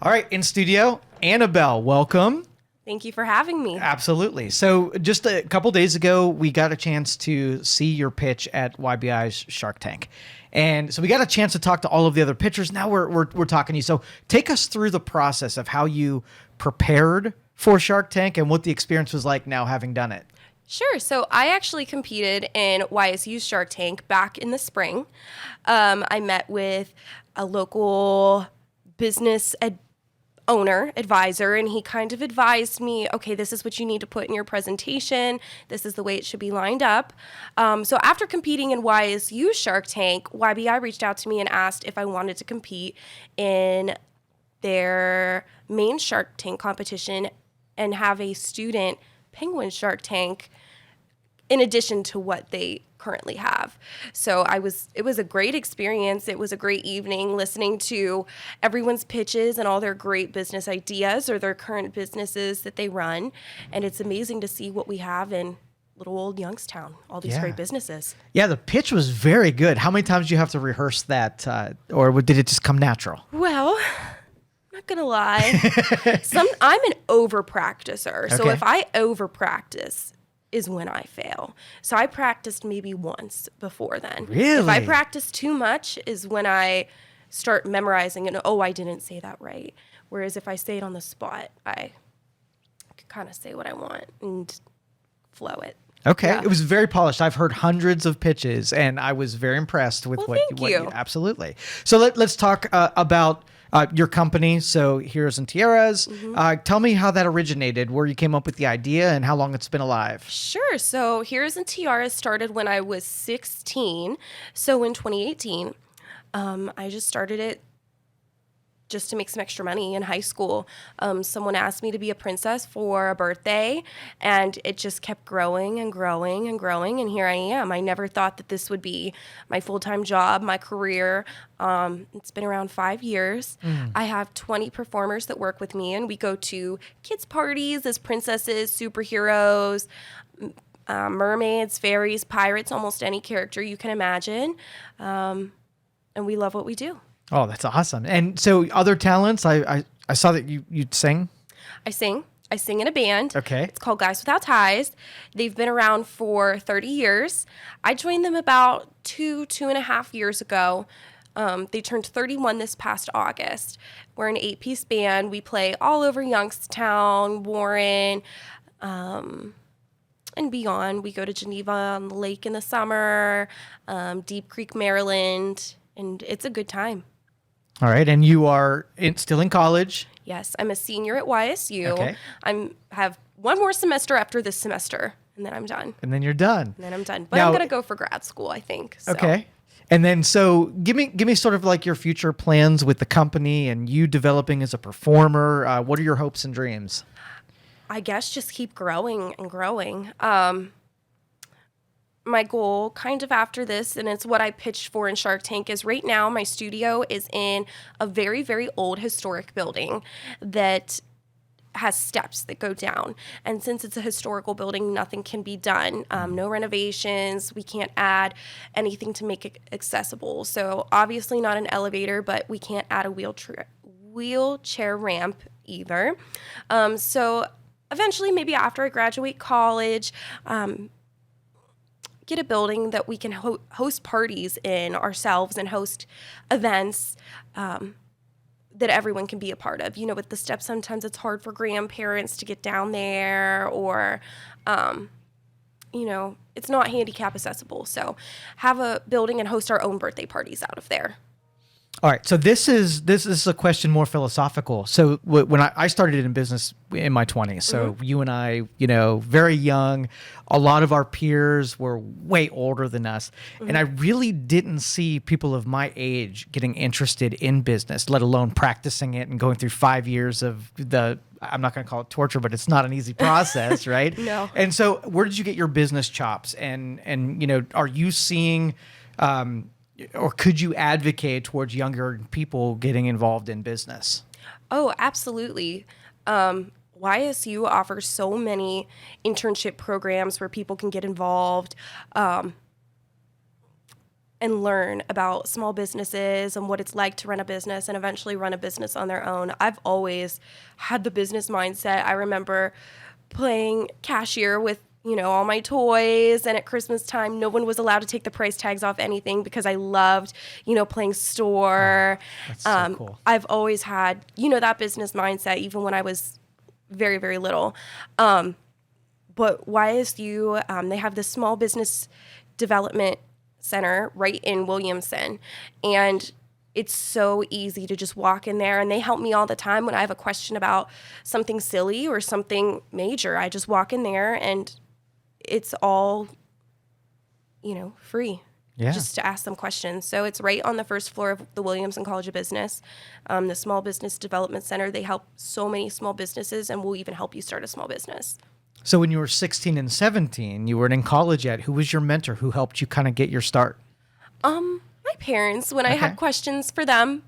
All right, in studio, Annabelle, welcome. Thank you for having me. Absolutely. So just a couple days ago, we got a chance to see your pitch at YBI's Shark Tank. And so we got a chance to talk to all of the other pitchers. Now we're talking to you. So take us through the process of how you prepared for Shark Tank and what the experience was like now having done it. Sure. So I actually competed in YSU's Shark Tank back in the spring. I met with a local business advisor, and he kind of advised me, okay, this is what you need to put in your presentation. This is the way it should be lined up. So after competing in YSU Shark Tank, YBI reached out to me and asked if I wanted to compete in their main Shark Tank competition and have a student penguin Shark Tank in addition to what they currently have. So it was a great experience. It was a great evening listening to everyone's pitches and all their great business ideas or their current businesses that they run. And it's amazing to see what we have in little old Youngstown, all these great businesses. Yeah, the pitch was very good. How many times did you have to rehearse that, or did it just come natural? Well, not gonna lie, I'm an over practicer. So if I over practice is when I fail. So I practiced maybe once before then. Really? If I practice too much is when I start memorizing and, I didn't say that right. Whereas if I say it on the spot, I can kind of say what I want and flow it. Okay. Yeah. It was very polished. I've heard hundreds of pitches and I was very impressed with Thank you. Absolutely. So let's talk about your company. So Heroes and Tiaras. Tell me how that originated, where you came up with the idea and how long it's been alive. Sure. So Heroes and Tiaras started when I was 16. So in 2018, I just started it just to make some extra money in high school. Someone asked me to be a princess for a birthday, and it just kept growing and growing and growing, and here I am. I never thought that this would be my full-time job, my career. It's been around 5 years. I have 20 performers that work with me, and we go to kids' parties as princesses, superheroes, mermaids, fairies, pirates, almost any character you can imagine, and we love what we do. Oh, that's awesome. And so other talents, I saw that you'd sing. I sing in a band. Okay. It's called Guys Without Ties. They've been around for 30 years. I joined them about two and a half years ago. They turned 31 this past August. We're an 8-piece band. We play all over Youngstown, Warren, and beyond. We go to Geneva on the lake in the summer, Deep Creek, Maryland, and it's a good time. All right. And you are still in college. Yes, I'm a senior at YSU. Okay. I have one more semester after this semester, and then I'm done. And then you're done. And then I'm done. But Now, I'm going to go for grad school, I think. So. Okay. And then, so give me sort of like your future plans with the company and you developing as a performer. What are your hopes and dreams? I guess just keep growing and growing. My goal kind of after this, and it's what I pitched for in Shark Tank, is right now my studio is in a very, very old historic building that has steps that go down. And since it's a historical building, nothing can be done. No renovations. We can't add anything to make it accessible. So obviously not an elevator, but we can't add a wheelchair ramp either. So eventually, maybe after I graduate college, get a building that we can host parties in ourselves and host events that everyone can be a part of. You know, with the steps, sometimes it's hard for grandparents to get down there or, it's not handicap accessible. So have a building and host our own birthday parties out of there. All right. So this is a question more philosophical. So when I started in business in my 20s, so you and I, very young, a lot of our peers were way older than us. And I really didn't see people of my age getting interested in business, let alone practicing it and going through 5 years of I'm not going to call it torture, but it's not an easy process, right? No. And so where did you get your business chops? And are you seeing, or could you advocate towards younger people getting involved in business? Oh, absolutely. YSU offers so many internship programs where people can get involved. and learn about small businesses and what it's like to run a business and eventually run a business on their own. I've always had the business mindset. I remember playing cashier with, all my toys, and at Christmas time, no one was allowed to take the price tags off anything because I loved, playing store. That's so cool. I've always had, that business mindset, even when I was very, very little. But YSU, they have this small business development center right in Williamson, and it's so easy to just walk in there, and they help me all the time when I have a question about something silly or something major. I just walk in there, and it's all, free. Yeah. Just to ask them questions. So it's right on the first floor of the Williamson College of Business, the Small Business Development Center. They help so many small businesses and will even help you start a small business. So when you were 16 and 17, you weren't in college yet. Who was your mentor? Who helped you kind of get your start? My parents, when I had questions for them,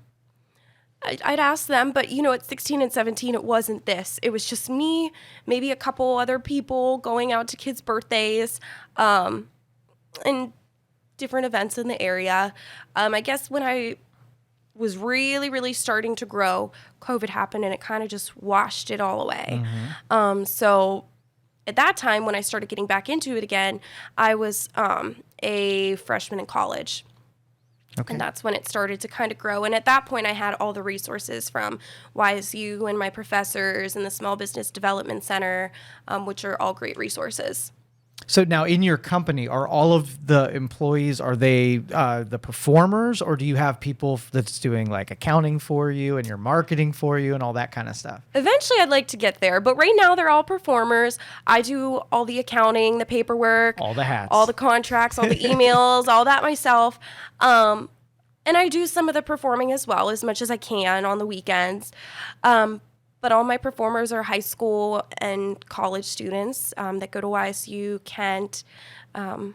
I'd ask them, but at 16 and 17, it wasn't this. It was just me, maybe a couple other people going out to kids' birthdays, and different events in the area. I guess when I was really, really starting to grow, COVID happened and it kind of just washed it all away. Mm-hmm. So at that time, when I started getting back into it again, I was a freshman in college. Okay. And that's when it started to kind of grow. And at that point, I had all the resources from YSU and my professors and the Small Business Development Center, which are all great resources. So now in your company, are all of the employees, are they the performers, or do you have people that's doing like accounting for you and your marketing for you and all that kind of stuff? Eventually, I'd like to get there. But right now, they're all performers. I do all the accounting, the paperwork. All the hats. All the contracts, all the emails, all that myself. And I do some of the performing as well, as much as I can on the weekends. But all my performers are high school and college students that go to YSU, Kent, and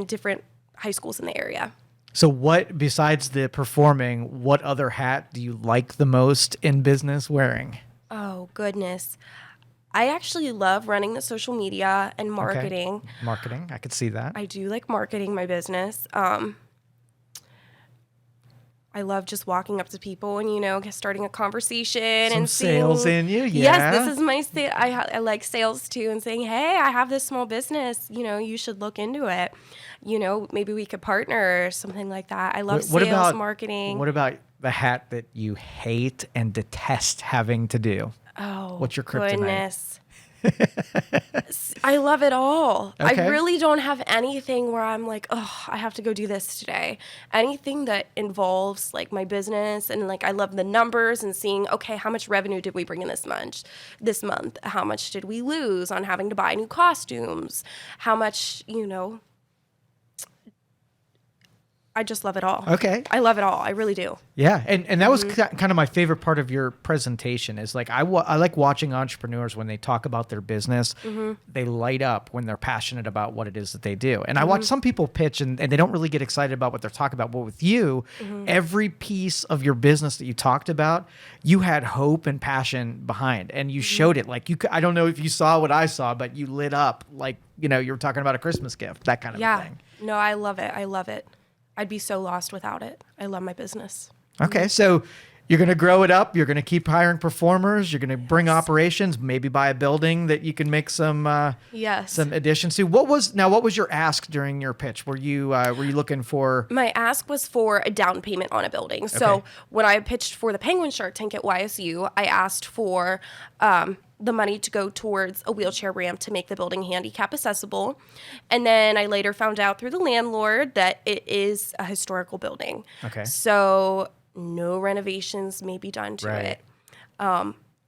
different high schools in the area. So what, besides the performing, what other hat do you like the most in business wearing? Oh, goodness. I actually love running the social media and marketing. Okay. Marketing, I could see that. I do like marketing my business. I love just walking up to people and, starting a conversation Some and sales seeing, in you, yes, this is my I like sales too, and saying, hey, I have this small business, you should look into it. Maybe we could partner or something like that. I love sales, marketing. What about the hat that you hate and detest having to do? Oh, what's your kryptonite? Goodness. I love it all. Okay. I really don't have anything where I'm like, oh, I have to go do this today. Anything that involves like my business and like I love the numbers and seeing, okay, how much revenue did we bring in this month? How much did we lose on having to buy new costumes? How much, I just love it all. Okay. I love it all. I really do. Yeah. And that was kind of my favorite part of your presentation is like, I like watching entrepreneurs when they talk about their business, they light up when they're passionate about what it is that they do. And I watch some people pitch and they don't really get excited about what they're talking about. But with you, every piece of your business that you talked about, you had hope and passion behind, and you showed it. Like I don't know if you saw what I saw, but you lit up like, you were talking about a Christmas gift, that kind of thing. No, I love it. I love it. I'd be so lost without it. I love my business. Okay, so you're going to grow it up. You're going to keep hiring performers. You're going to bring operations, maybe buy a building that you can make some some additions to. What was your ask during your pitch? Were you looking for? My ask was for a down payment on a building. So when I pitched for the Penguin Shark Tank at YSU, I asked for the money to go towards a wheelchair ramp to make the building handicap accessible. And then I later found out through the landlord that it is a historical building. Okay. So no renovations may be done to it.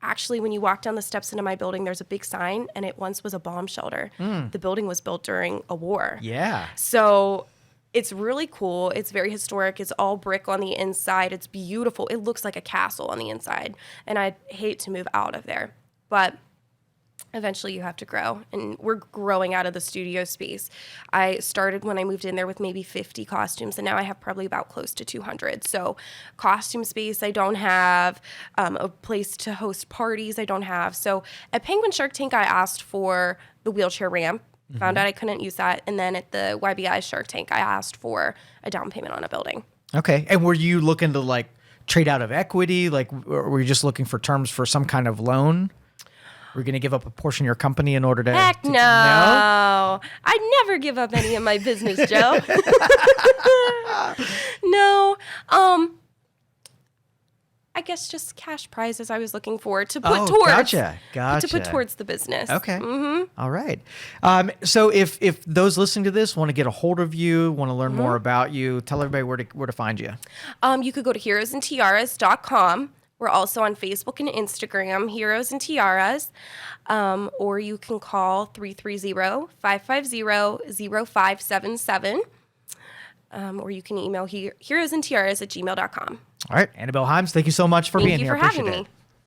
Actually, when you walk down the steps into my building, there's a big sign, and it once was a bomb shelter. The building was built during a war. Yeah. So it's really cool. It's very historic. It's all brick on the inside. It's beautiful. It looks like a castle on the inside. And I'd hate to move out of there. But eventually you have to grow, and we're growing out of the studio space. I started when I moved in there with maybe 50 costumes, and now I have probably about close to 200. So costume space I don't have, a place to host parties I don't have. So at Penguin Shark Tank, I asked for the wheelchair ramp Found out I couldn't use that. And then at the YBI Shark Tank, I asked for a down payment on a building. Okay. And were you looking to like trade out of equity? Like, or were you just looking for terms for some kind of loan? Were you going to give up a portion of your company in order to? Heck no. No? I'd never give up any of my business, Joe. No. I guess just cash prizes I was looking for to put towards. Gotcha. To put towards the business. Okay. All right. So if those listening to this want to get a hold of you, want to learn more about you, tell everybody where to find you. You could go to heroesandtiaras.com. We're also on Facebook and Instagram, Heroes and Tiaras. Or you can call 330-550-0577. Or you can email heroesandtiaras@gmail.com. All right. Annabelle Himes, thank you so much for being here. Thank you for having me.